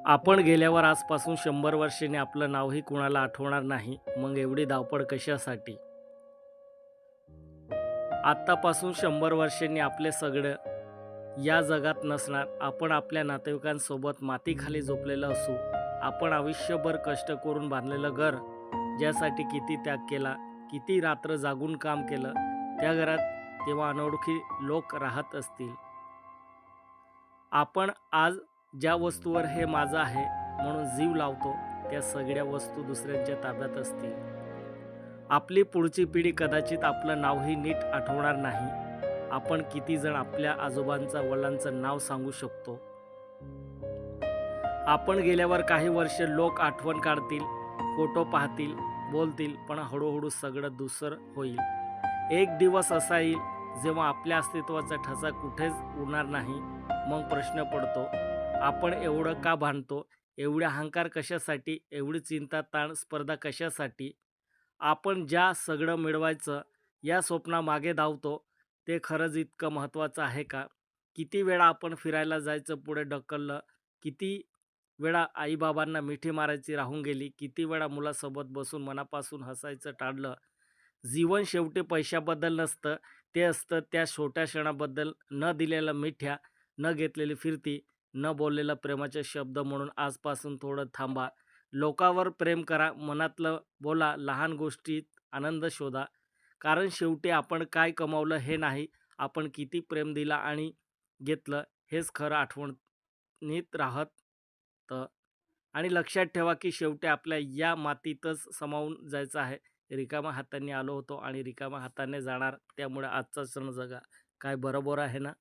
आपण गेल्यावर आजपासून 100 वर्षांनी आपलं नावही कुणाला आठवणार नाही. मग एवढी धावपळ कशासाठी? आत्तापासून 100 वर्षांनी आपले सगळं या जगात नसणार. आपण आपल्या नातेवाईकांसोबत मातीखाली झोपलेलं असू. आपण आयुष्यभर कष्ट करून बांधलेलं घर, ज्यासाठी किती त्याग केला, किती रात्र जागून काम केलं, त्या घरात तेव्हा अनोळखी लोक राहत असतील. आपण आज ज्या वस्तूवर हे माझं आहे म्हणून जीव लावतो, त्या सगळ्या वस्तू दुसऱ्यांच्या ताब्यात असतील. आपली पुढची पिढी कदाचित आपलं नावही नीट आठवणार नाही. आपण किती जण आपल्या आजोबांचं, वडिलांचं नाव सांगू शकतो? आपण गेल्यावर काही वर्ष लोक आठवण काढतील, फोटो पाहतील, बोलतील, पण हळूहळू सगळं धूसर होईल. एक दिवस असा येईल जेव्हा आपल्या अस्तित्वाचा ठसा कुठेच उरणार नाही. मग प्रश्न पडतो, आपण एवढं का भांडतो? एवढे अहंकार कशासाठी? एवढी चिंता, ताण, स्पर्धा कशासाठी? आपण ज्या सगळं मिळवायचं या स्वप्नामागे धावतो, ते खरंच इतकं महत्त्वाचं आहे का? किती वेळा आपण फिरायला जायचं पुढे ढकललं, किती वेळा आई-बाबांना मिठी मारायची राहून गेली, किती वेळा मुलासोबत बसून मनापासून हसायचं टाळलं. जीवन शेवटी पैशाबद्दल नसतं, ते असतं त्या छोट्या क्षणाबद्दल. न दिलेल्या मिठ्या, न घेतलेली फिरती, न बोललेला प्रेमाचे शब्द. म्हणून आजपासून थोडं थांबा. लोकांवर प्रेम करा, मनातलं बोला, लहान गोष्टीत आनंद शोधा. कारण शेवटी आपण काय कमावलं हे नाही, आपण किती प्रेम दिला आणि घेतलं हेच खरं आठवणीत राहतं. आणि लक्षात ठेवा, की शेवटी आपल्या या मातीतच समावून जायचं आहे. रिकाम्या हातांनी आलो होतो आणि रिकाम्या हाताने जाणार. त्यामुळे आजचा सण जगा. काय बरोबर आहे ना?